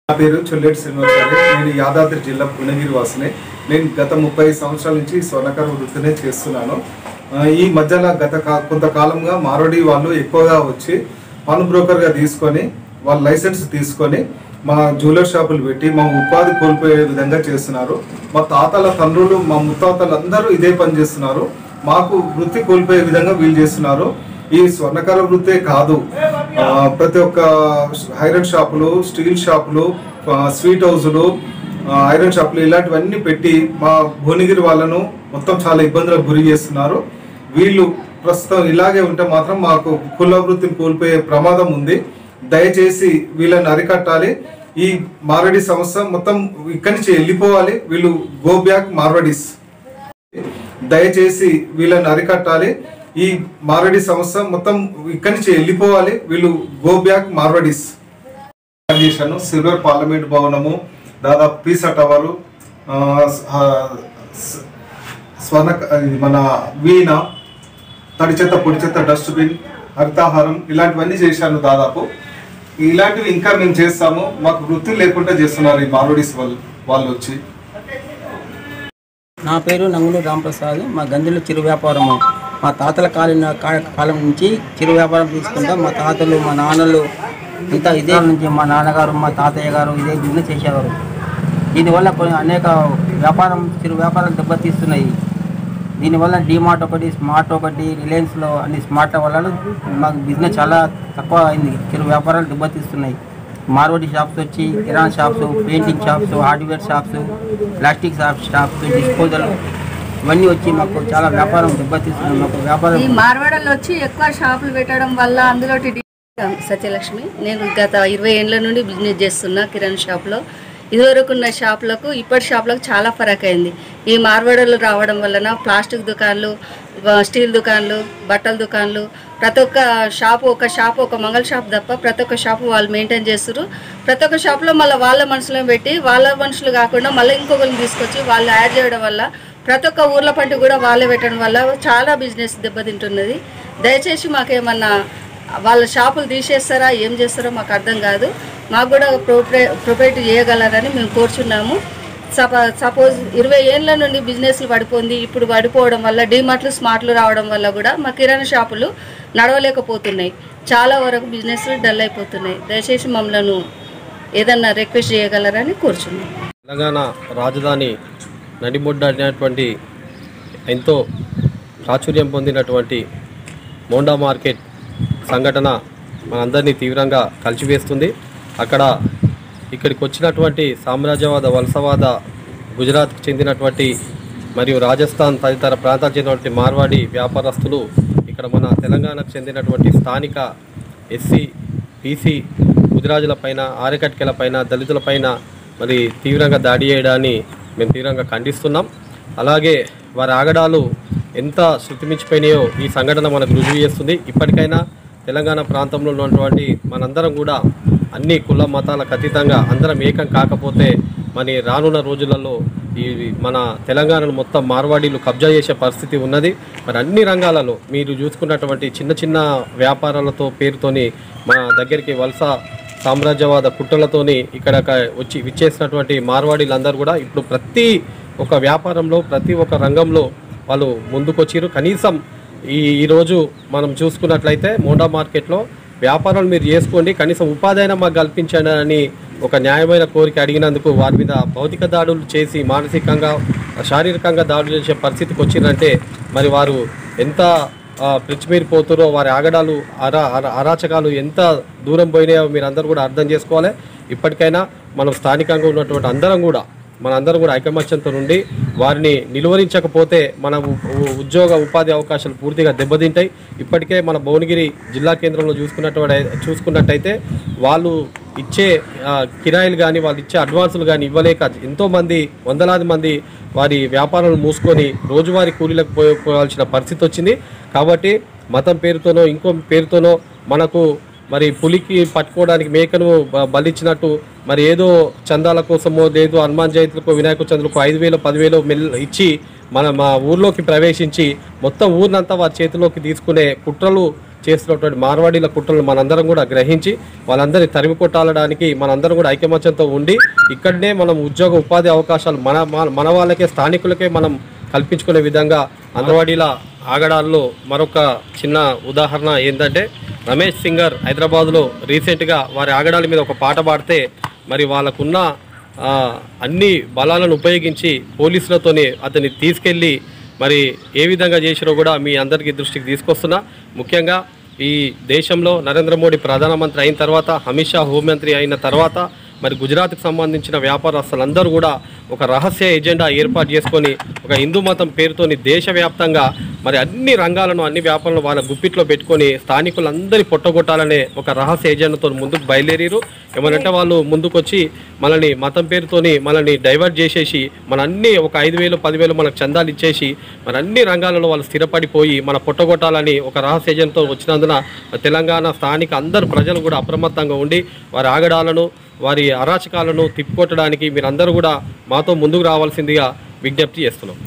నా పేరు చొల్లేటి శ్రీనివాసరావు. నేను యాదాద్రి జిల్లా భువనగిరి వాసిని. నేను గత 30 సంవత్సరాల నుంచి స్వర్ణకార వృత్తినే చేస్తున్నాను. ఈ మధ్యలో కొంతకాలంగా మార్వాడి వాళ్ళు ఎక్కువగా వచ్చి పన్ను బ్రోకర్గా తీసుకొని వాళ్ళ లైసెన్స్ తీసుకొని మా జ్యువెలర్ షాపులు పెట్టి మా ఉపాధి కోల్పోయే విధంగా చేస్తున్నారు. మా తాతల తండ్రులు మా ముత్తాతలు అందరూ ఇదే పని చేస్తున్నారు. మాకు వృత్తి కోల్పోయే విధంగా వీళ్ళు చేస్తున్నారు. ఈ స్వర్ణకార వృత్తే కాదు, ప్రతి ఒక్క ఐరన్ షాపులు, స్టీల్ షాపులు, స్వీట్ హౌజులు, ఐరన్ షాపులు ఇలాంటివన్నీ పెట్టి మా భువనగిరి వాళ్ళను మొత్తం చాలా ఇబ్బందులకు గురి చేస్తున్నారు. వీళ్ళు ప్రస్తుతం ఇలాగే ఉంటే మాత్రం మాకు కుల వృత్తిని కోల్పోయే ప్రమాదం ఉంది. దయచేసి వీళ్ళని అరికట్టాలి. ఈ మార్వాడి సంస్థ మొత్తం ఇక్కడి నుంచి వెళ్ళిపోవాలి. వీళ్ళు గో బ్యాక్ మార్వాడీస్. దయచేసి వీళ్ళని అరికట్టాలి. ఈ మార్వాడి సంస్థ మొత్తం ఇక్కడి నుంచి వెళ్ళిపోవాలి. వీళ్ళు go back Marwadis. Silver parliament భవనము, దాదాపు పీసా టవరు, మన వీణ, తడి చెత్త పొడి చెత్త డస్ట్బిన్, హరితాహారం ఇలాంటివన్నీ చేశాను. దాదాపు ఇలాంటివి ఇంకా మేము చేస్తాము. మాకు వృత్తి లేకుండా చేస్తున్నారు ఈ మార్వాడీస్ వాళ్ళు వచ్చి. నా పేరు నంగులు రాంప్రసాద్. మా గంజుల చిరు వ్యాపారము. మా తాతల కాలం నుంచి చిరు వ్యాపారం తీసుకుంటాం. మా తాతలు, మా నాన్నలు ఇంత ఇదే నుంచి మా నాన్నగారు, మా తాతయ్య గారు ఇదే బిజినెస్ చేసేవారు. దీనివల్ల కొన్ని అనేక చిరు వ్యాపారాలు దెబ్బతీస్తున్నాయి. దీనివల్ల డీమార్ట్ ఒకటి, స్మార్ట్ ఒకటి, రిలయన్స్లో అన్ని స్మార్ట్ వల్ల మాకు బిజినెస్ చాలా తక్కువ అయింది. చిరు వ్యాపారాలు దెబ్బతీస్తున్నాయి. మార్వాడి షాప్స్ వచ్చి kirana shops, painting shops, hardware shops, plastic shops, disposal ఇవన్నీ వచ్చి మాకు చాలా వ్యాపారం దెబ్బతీస్తుంది. మాకు వ్యాపారం ఈ మార్వాడలో వచ్చి ఎక్కువ షాపులు పెట్టడం వల్ల అందులో సత్యలక్ష్మి. నేను గత 20 ఏళ్ళ నుండి బిజినెస్ చేస్తున్నా కిరాణా షాప్లో. ఇదివరకు ఉన్న షాపులకు ఇప్పటి షాపులకు చాలా ఫరక్ అయింది. ఈ మార్వాడలు రావడం వలన ప్లాస్టిక్ దుకాన్లు, స్టీల్ దుకాన్లు, బట్టల దుకాన్లు, ప్రతి ఒక్క షాపు ఒక మంగళ షాప్ తప్ప ప్రతి ఒక్క షాపు వాళ్ళు మెయింటైన్ చేస్తారు. ప్రతి ఒక్క షాపులో మళ్ళీ వాళ్ళ మనుషులను పెట్టి, వాళ్ళ మనుషులు కాకుండా మళ్ళీ ఇంకొకరిని తీసుకొచ్చి వాళ్ళు యాడ్ చేయడం వల్ల ప్రతి ఒక్క ఊర్ల పంట కూడా వాళ్ళే పెట్టడం వల్ల చాలా బిజినెస్ దెబ్బతింటున్నది. దయచేసి మాకేమన్నా వాళ్ళ షాపులు తీసేస్తారా, ఏం చేస్తారో మాకు అర్థం కాదు. మాకు కూడా ప్రొపరేట్ చేయగలరని మేము కోరుచున్నాము. సపోజ్ 20 ఏళ్ళ నుండి బిజినెస్లు పడిపోయింది. ఇప్పుడు పడిపోవడం వల్ల డీమార్ట్లు, స్మార్ట్లు రావడం వల్ల కూడా మా కిరాణా షాపులు నడవలేకపోతున్నాయి. చాలా వరకు బిజినెస్లు డల్ అయిపోతున్నాయి. దయచేసి మమ్మల్ని ఏదన్నా రిక్వెస్ట్ చేయగలరని కోరుచున్నాం. తెలంగాణ రాజధాని నడిబొడ్డైనటువంటి ఎంతో ప్రాచుర్యం పొందినటువంటి మోండా మార్కెట్ సంఘటన మనందరినీ తీవ్రంగా కలిచివేస్తుంది. ఇక్కడికి వచ్చినటువంటి సామ్రాజ్యవాద, వలసవాద, గుజరాత్కు చెందినటువంటి మరియు రాజస్థాన్ తదితర ప్రాంతాలకు చెందినటువంటి మార్వాడి వ్యాపారస్తులు ఇక్కడ మన తెలంగాణకు చెందినటువంటి స్థానిక ఎస్సీ, బీసీ ముదిరాజులపైన, ఆరకట్కెలపైన, దళితులపైన మరి తీవ్రంగా దాడి చేయడాన్ని మేము తీవ్రంగా ఖండిస్తున్నాం. అలాగే వారి ఆగడాలు ఎంత శృతిమించిపోయినాయో ఈ సంఘటన మనకు రుజువు చేస్తుంది. ఇప్పటికైనా తెలంగాణ ప్రాంతంలో ఉన్నటువంటి మనందరం కూడా అన్ని కుల మతాలకు అతీతంగా అందరం ఏకం కాకపోతే మరి రానున్న రోజులలో ఈ మన తెలంగాణను మొత్తం మార్వాడీలు కబ్జా చేసే పరిస్థితి ఉన్నది. మరి అన్ని రంగాలలో మీరు చూసుకున్నటువంటి చిన్న చిన్న వ్యాపారాలతో పేరుతోని మన దగ్గరికి వలస సామ్రాజ్యవాద కుట్రలతోని ఇక్కడ వచ్చి విచ్చేసినటువంటి మార్వాడీలందరూ కూడా ఇప్పుడు ప్రతి ఒక్క వ్యాపారంలో, ప్రతి ఒక్క రంగంలో వాళ్ళు ముందుకొచ్చిరు. కనీసం ఈరోజు మనం చూసుకున్నట్లయితే మోండా మార్కెట్లో వ్యాపారాలు మీరు చేసుకోండి, కనీసం ఉపాధి అయినా మాకు కల్పించండి అని ఒక న్యాయమైన కోరిక అడిగినందుకు వారి మీద భౌతిక దాడులు చేసి మానసికంగా, శారీరకంగా దాడులు చేసే పరిస్థితికి వచ్చిందంటే మరి వారు ఎంత పిచ్చిమీరిపోతారో, వారి ఆగడాలు, అరాచకాలు ఎంత దూరం పోయినాయో మీరందరూ కూడా అర్థం చేసుకోవాలి. ఇప్పటికైనా మనం స్థానికంగా ఉన్నటువంటి మనందరం కూడా ఐకమత్యంతో నుండి వారిని నిలువరించకపోతే మన ఉద్యోగ ఉపాధి అవకాశాలు పూర్తిగా దెబ్బతింటాయి. ఇప్పటికే మన భువనగిరి జిల్లా కేంద్రంలో చూసుకున్నట్టయితే వాళ్ళు ఇచ్చే కిరాయిలు కానీ, వాళ్ళు ఇచ్చే అడ్వాన్సులు కానీ ఇవ్వలేక ఎంతోమంది, వందలాది మంది వారి వ్యాపారాలు మూసుకొని రోజువారీ కూలీలకు పోవాల్సిన పరిస్థితి వచ్చింది. కాబట్టి మతం పేరుతోనో ఇంకో పేరుతోనో మనకు మరి పులికి పట్టుకోవడానికి మేకను బలిచ్చినట్టు మరి ఏదో చందాల కోసమో, లేదు హనుమాన్ జయంతులకు, వినాయక చంద్రులకు 5,000, 10,000 ఇచ్చి మా ఊర్లోకి ప్రవేశించి మొత్తం ఊరినంతా వారి చేతిలోకి తీసుకునే కుట్రలు చేస్తున్నటువంటి మార్వాడీల కుట్రలు మనందరం కూడా గ్రహించి వాళ్ళందరినీ తరిమి కొట్టాలడానికి మనందరం కూడా ఐకమత్యంతో ఉండి ఇక్కడనే మనం ఉద్యోగ ఉపాధి అవకాశాలు మన వాళ్ళకే స్థానికులకే మనం కల్పించుకునే విధంగా అంగన్వాడీల ఆగడాల్లో మరొక చిన్న ఉదాహరణ ఏంటంటే రమేష్ సింగర్ హైదరాబాద్లో రీసెంట్గా వారి ఆగడాల మీద ఒక పాట పాడితే మరి వాళ్ళకున్న అన్ని బలాలను ఉపయోగించి పోలీసులతోనే అతన్ని తీసుకెళ్ళి మరి ఏ విధంగా చేసిరో కూడా మీ అందరికీ దృష్టికి తీసుకొస్తున్నా. ముఖ్యంగా ఈ దేశంలో నరేంద్ర మోడీ ప్రధానమంత్రి అయిన తర్వాత, అమిత్ షా హోంమంత్రి అయిన తర్వాత మరి గుజరాత్కి సంబంధించిన వ్యాపారస్తులందరూ కూడా ఒక రహస్య ఎజెండా ఏర్పాటు చేసుకొని ఒక హిందూ మతం పేరుతోని దేశవ్యాప్తంగా మరి అన్ని రంగాలను అన్ని వ్యాపారాలను వాళ్ళ గుప్పిట్లో పెట్టుకొని స్థానికులందరి పొట్టగొట్టాలనే ఒక రహస్య ఎజెండాతో ముందుకు బయలుదేరారు. ఏమనంటే వాళ్ళు ముందుకొచ్చి మనల్ని మతం పేరుతోని మనల్ని డైవర్ట్ చేసేసి మన అన్ని ఒక 5,000 10,000 మనకు చందాలు ఇచ్చేసి మన అన్ని రంగాలలో వాళ్ళు స్థిరపడిపోయి మన పొట్టగొట్టాలని ఒక రహస్య ఎజెండాతో వచ్చినందున తెలంగాణ స్థానిక అందరు ప్రజలు కూడా అప్రమత్తంగా ఉండి వారి ఆగడాలను వారి అరాచకాలను తిప్పికొట్టడానికి మీరందరూ కూడా మాతో ముందుకు రావాల్సిందిగా విజ్ఞప్తి చేస్తున్నాం.